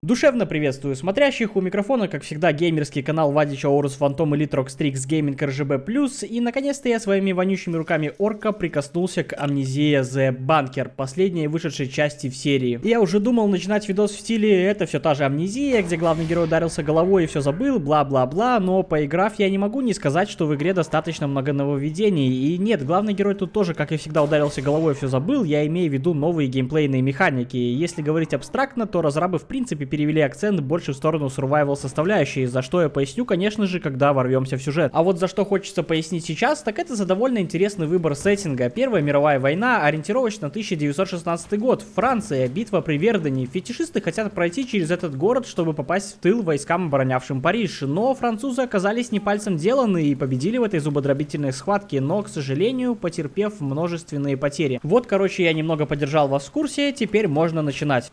Душевно приветствую смотрящих, у микрофона, как всегда, геймерский канал Вадич Аурус Фантом Элит Рокстрикс Гейминг РЖБ+, и наконец-то я своими вонючими руками орка прикоснулся к Amnesia The Bunker, последней вышедшей части в серии. Я уже думал начинать видос в стиле «это все та же Амнезия», где главный герой ударился головой и все забыл, бла-бла-бла, но поиграв, я не могу не сказать, что в игре достаточно много нововведений, и нет, главный герой тут тоже, как и всегда, ударился головой и все забыл, я имею в виду новые геймплейные механики. Если говорить абстрактно, то разрабы в принципе перевели акцент больше в сторону survival составляющей, за что я поясню, конечно же, когда ворвемся в сюжет. А вот за что хочется пояснить сейчас, так это за довольно интересный выбор сеттинга. Первая мировая война, ориентировочно 1916 год, Франция, битва при Вердене. Фетишисты хотят пройти через этот город, чтобы попасть в тыл войскам, оборонявшим Париж, но французы оказались не пальцем деланы и победили в этой зубодробительной схватке, но, к сожалению, потерпев множественные потери. Вот, короче, я немного подержал вас в курсе, теперь можно начинать.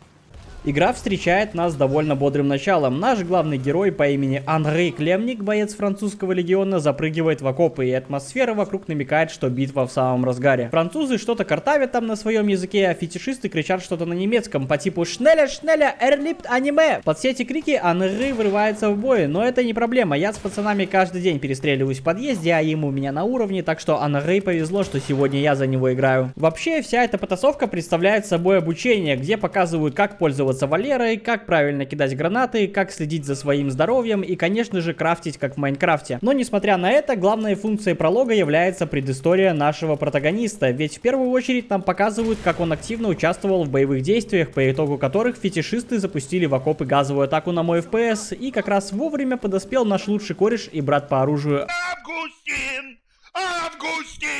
Игра встречает нас довольно бодрым началом. Наш главный герой по имени Анри Клемник, боец французского легиона, запрыгивает в окопы, и атмосфера вокруг намекает, что битва в самом разгаре. Французы что-то картавят там на своем языке, а фетишисты кричат что-то на немецком по типу «Шнеля, шнеля, эрлипт аниме». Под все эти крики Анри вырывается в бой, но это не проблема. Я с пацанами каждый день перестреливаюсь в подъезде, а ему меня на уровне, так что Анри повезло, что сегодня я за него играю. Вообще, вся эта потасовка представляет собой обучение, где показывают, как пользоваться Валерой, как правильно кидать гранаты, как следить за своим здоровьем и, конечно же, крафтить, как в Майнкрафте. Но, несмотря на это, главной функцией пролога является предыстория нашего протагониста, ведь в первую очередь нам показывают, как он активно участвовал в боевых действиях, по итогу которых фетишисты запустили в окопы газовую атаку на мой FPS, и как раз вовремя подоспел наш лучший кореш и брат по оружию Августин! Августин!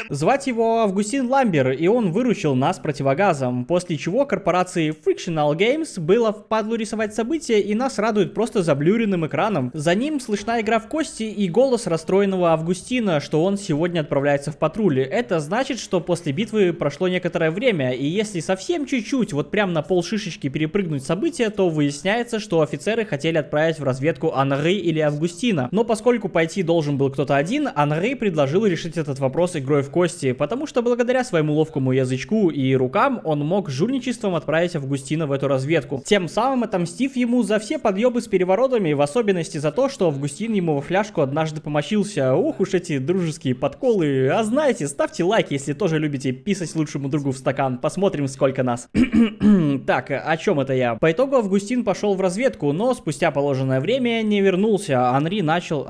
Звать его Августин Ламбер, и он выручил нас противогазом, после чего корпорации Frictional Games было впадлу рисовать события, и нас радует просто заблюренным экраном. За ним слышна игра в кости и голос расстроенного Августина, что он сегодня отправляется в патрули. Это значит, что после битвы прошло некоторое время, и если совсем чуть-чуть, вот прям на полшишечки перепрыгнуть события, то выясняется, что офицеры хотели отправить в разведку Анри или Августина. Но поскольку пойти должен был кто-то один, Анри предложил решить этот вопрос игрой в кости, потому что благодаря своему ловкому язычку и рукам он мог жульничеством отправить Августина в эту разведку, тем самым отомстив ему за все подъебы с переворотами, в особенности за то, что Августин ему во фляжку однажды помочился. Ух уж эти дружеские подколы. А знаете, ставьте лайк, если тоже любите писать лучшему другу в стакан, посмотрим сколько нас. Так, о чем это я? По итогу Августин пошел в разведку, но спустя положенное время не вернулся. Анри начал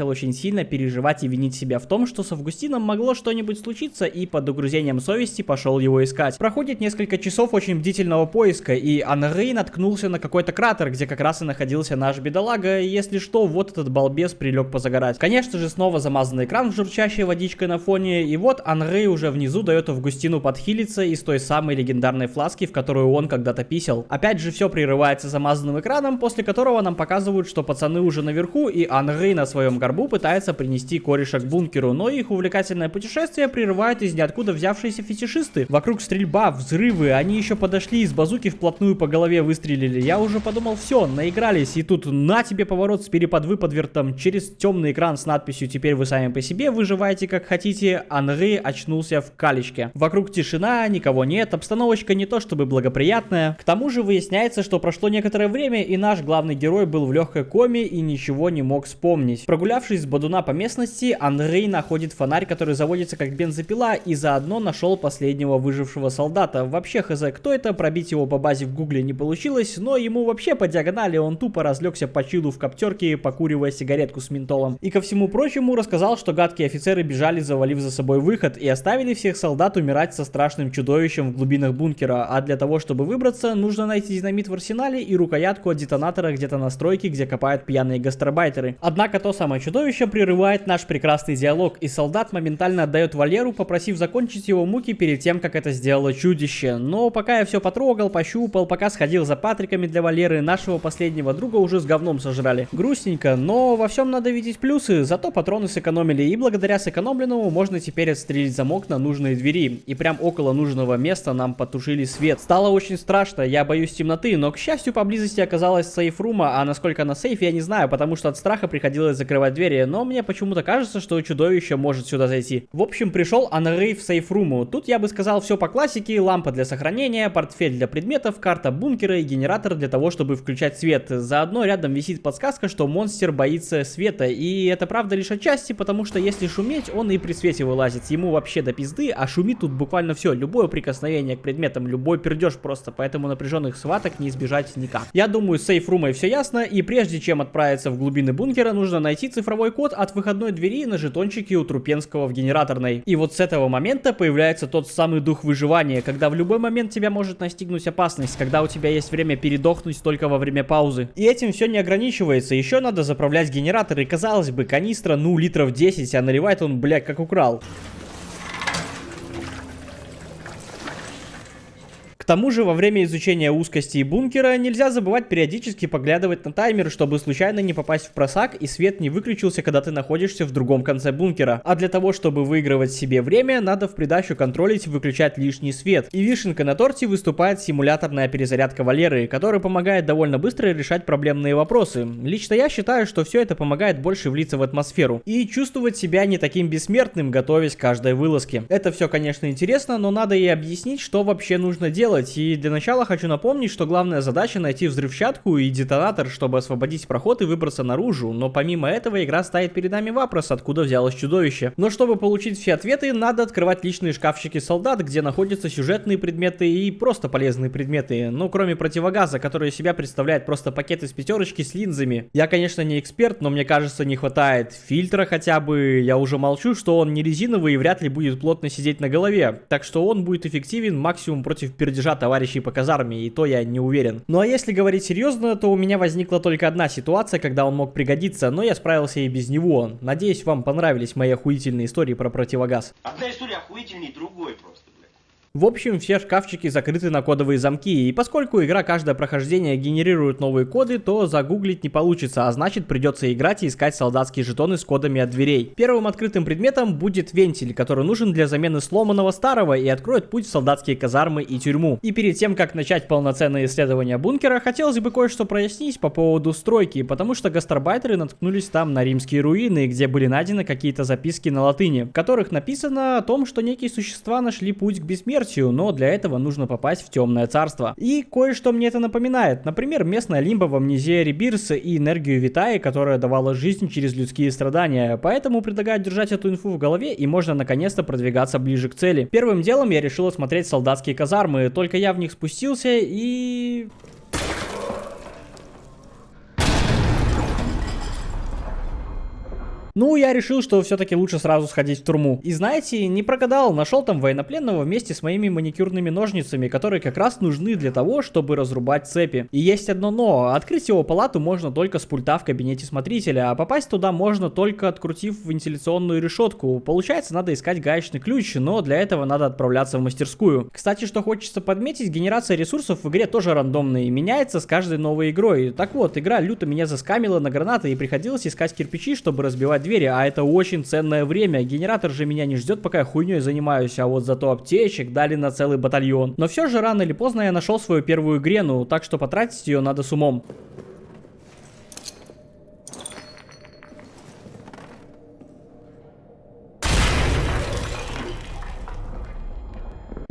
очень сильно переживать и винить себя в том, что с Августином могло что-нибудь случиться, и под угрызением совести пошел его искать. Проходит несколько часов очень бдительного поиска, и Анри наткнулся на какой-то кратер, где как раз и находился наш бедолага, и если что, вот этот балбес прилег позагорать. Конечно же, снова замазанный экран с журчащей водичкой на фоне, и вот Анри уже внизу дает Августину подхилиться из той самой легендарной фласки, в которую он когда-то писал. Опять же, все прерывается замазанным экраном, после которого нам показывают, что пацаны уже наверху, и Анри на своем горбу пытается принести кореша к бункеру, но их увлекательное путешествие прерывают из ниоткуда взявшиеся фетишисты. Вокруг стрельба, взрывы, они еще подошли из базуки вплотную по голове выстрелили. Я уже подумал, все, наигрались, и тут на тебе поворот с переподвыподвертом через темный экран с надписью «Теперь вы сами по себе выживаете как хотите». Анри очнулся в калечке. Вокруг тишина, никого нет, обстановочка не то чтобы благоприятная. К тому же выясняется, что прошло некоторое время, и наш главный герой был в легкой коме и ничего не мог вспомнить. Прогулявшись с бодуна по местности, Анри находит фонарь, который заводится как бензопила, и заодно нашел последнего выжившего солдата. Вообще хз, кто это, пробить его по базе в гугле не получилось, но ему вообще по диагонали он тупо разлегся по чилу в коптерке, покуривая сигаретку с ментолом. И ко всему прочему рассказал, что гадкие офицеры бежали, завалив за собой выход, и оставили всех солдат умирать со страшным чудовищем в глубинах бункера, а для того, чтобы выбраться, нужно найти динамит в арсенале и рукоятку от детонатора где-то на стройке, где копают пьяные гастарбайтеры. Однако то самое чудовище прерывает наш прекрасный диалог, и солдат моментально отдает Валеру, попросив закончить его муки перед тем, как это сделало чудище. Но пока я все потрогал, пощупал, пока сходил за патриками для Валеры, нашего последнего друга уже с говном сожрали. Грустненько, но во всем надо видеть плюсы, зато патроны сэкономили, и благодаря сэкономленному можно теперь отстрелить замок на нужные двери. И прям около нужного места нам потушили свет. Стало очень страшно, я боюсь темноты, но к счастью поблизости оказалась сейф-рума, а насколько она сейф я не знаю, потому что от страха приходилось закрывать двери, но мне почему почему-то кажется, что чудовище может сюда зайти. В общем, пришел Анрей в сейф-руму. Тут я бы сказал все по классике: лампа для сохранения, портфель для предметов, карта бункера и генератор для того, чтобы включать свет. Заодно рядом висит подсказка, что монстр боится света. И это правда лишь отчасти, потому что если шуметь, он и при свете вылазит. Ему вообще до пизды, а шумит тут буквально все. Любое прикосновение к предметам, любой пердеж просто. Поэтому напряженных схваток не избежать никак. Я думаю, с сейф-румой все ясно. И прежде чем отправиться в глубины бункера, нужно найти цифровой код от выходной двери на жетончике у Трупенского в генераторной. И вот с этого момента появляется тот самый дух выживания, когда в любой момент тебя может настигнуть опасность, когда у тебя есть время передохнуть только во время паузы. И этим все не ограничивается. Еще надо заправлять генератор. И казалось бы, канистра, ну, литров 10, а наливает он, блядь, как украл. К тому же, во время изучения узкостей бункера нельзя забывать периодически поглядывать на таймер, чтобы случайно не попасть в просак и свет не выключился, когда ты находишься в другом конце бункера. А для того, чтобы выигрывать себе время, надо в придачу контролить и выключать лишний свет. И вишенкой на торте выступает симуляторная перезарядка Валеры, которая помогает довольно быстро решать проблемные вопросы. Лично я считаю, что все это помогает больше влиться в атмосферу и чувствовать себя не таким бессмертным, готовясь к каждой вылазке. Это все, конечно, интересно, но надо и объяснить, что вообще нужно делать. И для начала хочу напомнить, что главная задача найти взрывчатку и детонатор, чтобы освободить проход и выбраться наружу. Но помимо этого игра ставит перед нами вопрос, откуда взялось чудовище. Но чтобы получить все ответы, надо открывать личные шкафчики солдат, где находятся сюжетные предметы и просто полезные предметы. Ну, кроме противогаза, который из себя представляет просто пакет из пятерочки с линзами. Я, конечно, не эксперт, но мне кажется, не хватает фильтра хотя бы. Я уже молчу, что он не резиновый и вряд ли будет плотно сидеть на голове. Так что он будет эффективен максимум против пердежа товарищей по казарме, и то я не уверен. Ну а если говорить серьезно, то у меня возникла только одна ситуация, когда он мог пригодиться, но я справился и без него. Надеюсь, вам понравились мои охуительные истории про противогаз. Одна история охуительней другой просто. В общем, все шкафчики закрыты на кодовые замки, и поскольку игра каждое прохождение генерирует новые коды, то загуглить не получится, а значит придется играть и искать солдатские жетоны с кодами от дверей. Первым открытым предметом будет вентиль, который нужен для замены сломанного старого и откроет путь в солдатские казармы и тюрьму. И перед тем, как начать полноценное исследование бункера, хотелось бы кое-что прояснить по поводу стройки, потому что гастарбайтеры наткнулись там на римские руины, где были найдены какие-то записки на латыни, в которых написано о том, что некие существа нашли путь к бессмертию, но для этого нужно попасть в темное царство. И кое-что мне это напоминает. Например, местная лимба в Амнезия Ребирс и энергию Витаи, которая давала жизнь через людские страдания. Поэтому предлагаю держать эту инфу в голове, и можно наконец-то продвигаться ближе к цели. Первым делом я решил осмотреть солдатские казармы, только я в них спустился и... Ну, я решил, что все-таки лучше сразу сходить в тюрьму. И знаете, не прогадал, нашел там военнопленного вместе с моими маникюрными ножницами, которые как раз нужны для того, чтобы разрубать цепи. И есть одно но. Открыть его палату можно только с пульта в кабинете смотрителя, а попасть туда можно только открутив вентиляционную решетку. Получается, надо искать гаечный ключ, но для этого надо отправляться в мастерскую. Кстати, что хочется подметить, генерация ресурсов в игре тоже рандомная и меняется с каждой новой игрой. Так вот, игра люто меня заскамила на гранаты и приходилось искать кирпичи, чтобы разбивать двери, а это очень ценное время. Генератор же меня не ждет, пока я хуйней занимаюсь, а вот зато аптечек дали на целый батальон. Но все же рано или поздно я нашел свою первую грену, так что потратить ее надо с умом.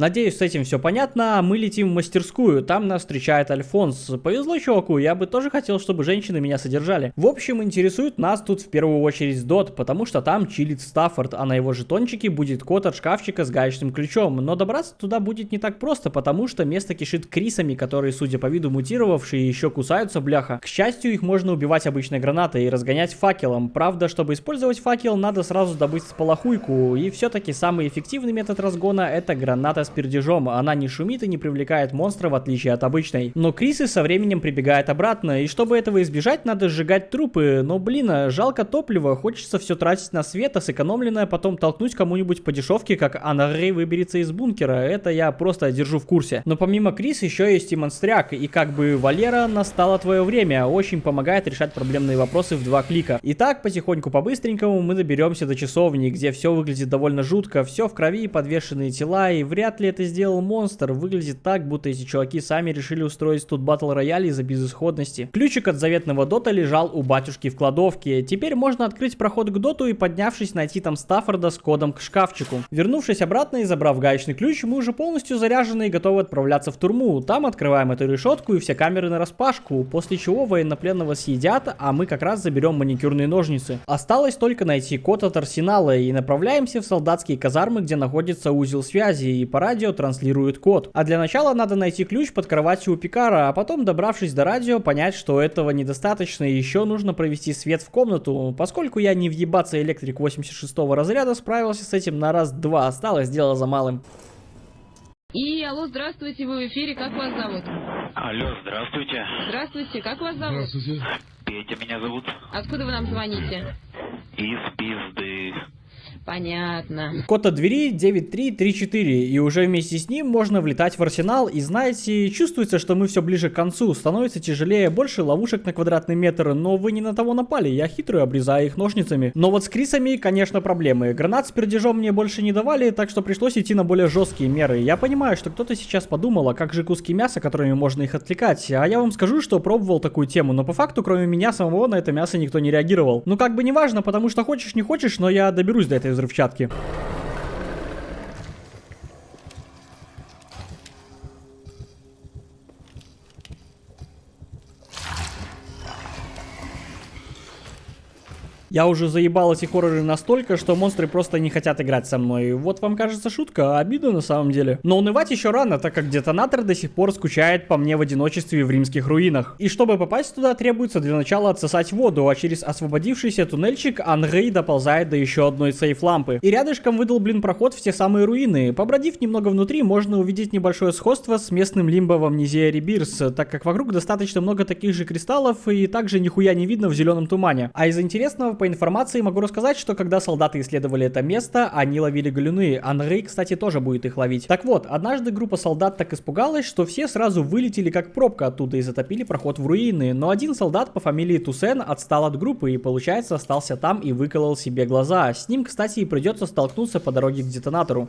Надеюсь, с этим все понятно. Мы летим в мастерскую, там нас встречает Альфонс. Повезло чуваку, я бы тоже хотел, чтобы женщины меня содержали. В общем, интересует нас тут в первую очередь Дот, потому что там чилит Стаффорд, а на его жетончике будет код от шкафчика с гаечным ключом. Но добраться туда будет не так просто, потому что место кишит крисами, которые, судя по виду мутировавшие, еще кусаются, бляха. К счастью, их можно убивать обычной гранатой и разгонять факелом. Правда, чтобы использовать факел, надо сразу добыть сполохуйку, и все-таки самый эффективный метод разгона — это граната с пердежом. Она не шумит и не привлекает монстра, в отличие от обычной. Но крисы со временем прибегают обратно, и чтобы этого избежать, надо сжигать трупы. Но блин, жалко топлива, хочется все тратить на свет, а сэкономленное потом толкнуть кому-нибудь по дешевке, как Анарей выберется из бункера. Это я просто держу в курсе. Но помимо Крис еще есть и монстряк, и как бы Валера, настало твое время, очень помогает решать проблемные вопросы в 2 клика. Итак, потихоньку по-быстренькому мы доберемся до часовни, где все выглядит довольно жутко, все в крови, подвешенные тела, и вряд вряд ли это сделал монстр. Выглядит так, будто эти чуваки сами решили устроить тут батл рояль из-за безысходности. Ключик от заветного дота лежал у батюшки в кладовке. Теперь можно открыть проход к доту и, поднявшись, найти там Стаффорда с кодом к шкафчику. Вернувшись обратно и забрав гаечный ключ, мы уже полностью заряжены и готовы отправляться в турму. Там открываем эту решетку и все камеры нараспашку, после чего военнопленного съедят, а мы как раз заберем маникюрные ножницы. Осталось только найти код от арсенала и направляемся в солдатские казармы, где находится узел связи, и по радио транслирует код. А для начала надо найти ключ под кроватью у Пикара, а потом, добравшись до радио, понять, что этого недостаточно и еще нужно провести свет в комнату. Поскольку я не въебаться электрик 86-го разряда, справился с этим на раз-два, осталось дело за малым. И, алло, здравствуйте, вы в эфире, как вас зовут? Алло, здравствуйте. Здравствуйте, как вас зовут? Здравствуйте. Петя меня зовут. Откуда вы нам звоните? Из пизды. Понятно. Код от двери 9334, и уже вместе с ним можно влетать в арсенал, и знаете, чувствуется, что мы все ближе к концу, становится тяжелее, больше ловушек на квадратный метр, но вы не на того напали, я хитрый, обрезаю их ножницами. Но вот с крисами, конечно, проблемы. Гранат с пердежом мне больше не давали, так что пришлось идти на более жесткие меры. Я понимаю, что кто-то сейчас подумал, а как же куски мяса, которыми можно их отвлекать, а я вам скажу, что пробовал такую тему, но по факту, кроме меня самого, на это мясо никто не реагировал. Ну как бы не важно, потому что хочешь не хочешь, но я доберусь до этой взрывчатки. Я уже заебал эти хорроры настолько, что монстры просто не хотят играть со мной. Вот вам кажется шутка, а обидно на самом деле. Но унывать еще рано, так как детонатор до сих пор скучает по мне в одиночестве в римских руинах. И чтобы попасть туда, требуется для начала отсосать воду, а через освободившийся туннельчик Анрей доползает до еще одной сейф-лампы. И рядышком выдолблен проход в те самые руины. Побродив немного внутри, можно увидеть небольшое сходство с местным лимбо в Амнезия Ребирс, так как вокруг достаточно много таких же кристаллов и также нихуя не видно в зеленом тумане. А из интересного по информации могу рассказать, что когда солдаты исследовали это место, они ловили галюны. Анрей, кстати, тоже будет их ловить. Так вот, однажды группа солдат так испугалась, что все сразу вылетели как пробка оттуда и затопили проход в руины. Но один солдат по фамилии Тусен отстал от группы и, получается, остался там и выколол себе глаза. С ним, кстати, и придется столкнуться по дороге к детонатору.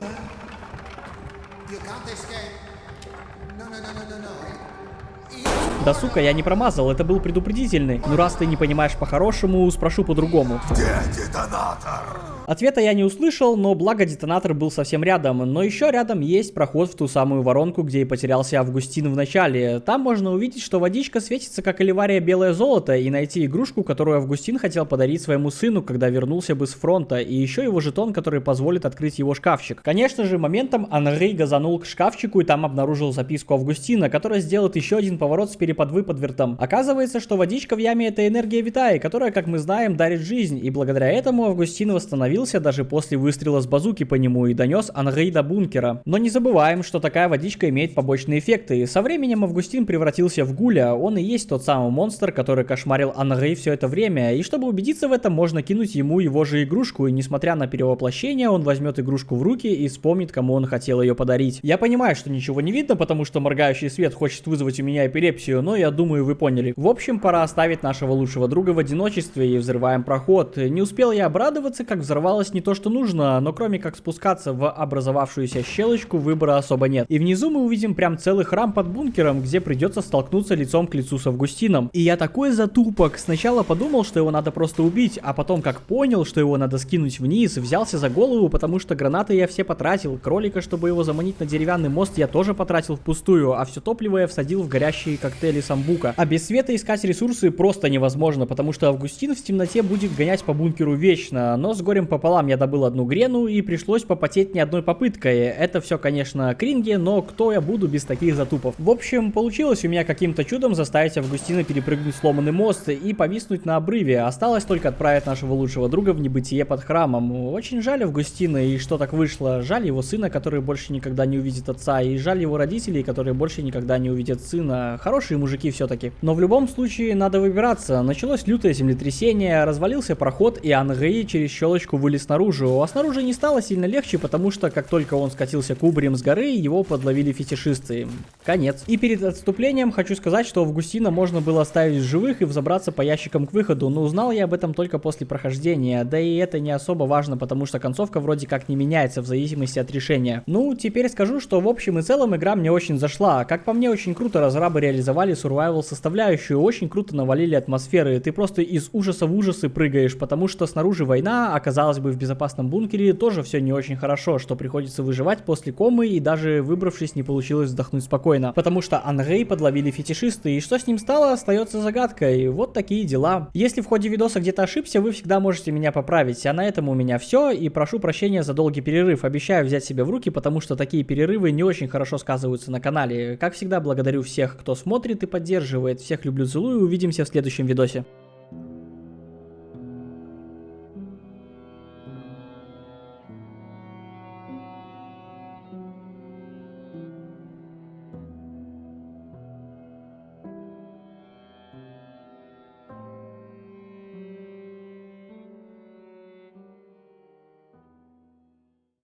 Да сука, я не промазал, это был предупредительный. Ну раз ты не понимаешь по-хорошему, спрошу по-другому. Где детонатор? Ответа я не услышал, но благо детонатор был совсем рядом. Но еще рядом есть проход в ту самую воронку, где и потерялся Августин в начале. Там можно увидеть, что водичка светится как оливария белое золото, и найти игрушку, которую Августин хотел подарить своему сыну, когда вернулся бы с фронта, и еще его жетон, который позволит открыть его шкафчик. Конечно же, моментом Анрей газанул к шкафчику и там обнаружил записку Августина, которая сделает еще один поворот с перепод-выподвертом. Оказывается, что водичка в яме — это энергия Витаи, которая, как мы знаем, дарит жизнь, и благодаря этому Августин восстановился даже после выстрела с базуки по нему и донес Анрей до бункера. Но не забываем, что такая водичка имеет побочные эффекты. Со временем Августин превратился в гуля, он и есть тот самый монстр, который кошмарил Анрей все это время, и чтобы убедиться в этом, можно кинуть ему его же игрушку, и несмотря на перевоплощение, он возьмет игрушку в руки и вспомнит, кому он хотел ее подарить. Я понимаю, что ничего не видно, потому что моргающий свет хочет вызвать у меня эпилепсию, но я думаю, вы поняли. В общем, пора оставить нашего лучшего друга в одиночестве и взрываем проход. Не успел я обрадоваться, как взорвалось не то, что нужно, но кроме как спускаться в образовавшуюся щелочку, выбора особо нет. И внизу мы увидим прям целый храм под бункером, где придется столкнуться лицом к лицу с Августином. И я такой затупок. Сначала подумал, что его надо просто убить, а потом как понял, что его надо скинуть вниз, взялся за голову, потому что гранаты я все потратил. Кролика, чтобы его заманить на деревянный мост, я тоже потратил впустую, а все топливо я всадил в горящие коктейли самбука. А без света искать ресурсы просто невозможно, потому что Августин в темноте будет гонять по бункеру вечно, но с горем пополам я добыл одну грену и пришлось попотеть не одной попыткой. Это все, конечно, кринги, но кто я буду без таких затупов? В общем, получилось у меня каким-то чудом заставить Августина перепрыгнуть сломанный мост и повиснуть на обрыве. Осталось только отправить нашего лучшего друга в небытие под храмом. Очень жаль Августина и что так вышло. Жаль его сына, который больше никогда не увидит отца, и жаль его родителей, которые больше никогда не увидят сына. Хорошие мужики все-таки. Но в любом случае надо выбираться. Началось лютое землетрясение, развалился проход, и Анрей через щелочку вылез наружу, а снаружи не стало сильно легче, потому что как только он скатился кубарем с горы, его подловили фетишисты. Конец. И перед отступлением хочу сказать, что Августина можно было оставить в живых и взобраться по ящикам к выходу, но узнал я об этом только после прохождения, да и это не особо важно, потому что концовка вроде как не меняется в зависимости от решения. Ну, теперь скажу, что в общем и целом игра мне очень зашла. Как по мне, очень круто разрабы реализовали survival составляющую, очень круто навалили атмосферы, ты просто из ужаса в ужасы прыгаешь, потому что снаружи война, а казалось бы в безопасном бункере тоже все не очень хорошо, что приходится выживать после комы и даже выбравшись не получилось вздохнуть спокойно, потому что Анрей подловили фетишисты, и что с ним стало, остается загадкой. Вот такие дела. Если в ходе видоса где-то ошибся, вы всегда можете меня поправить, а на этом у меня все, и прошу прощения за долгий перерыв, обещаю взять себя в руки, потому что такие перерывы не очень хорошо сказываются на канале. Как всегда, благодарю всех, кто смотрит и поддерживает, всех люблю, целую, увидимся в следующем видосе.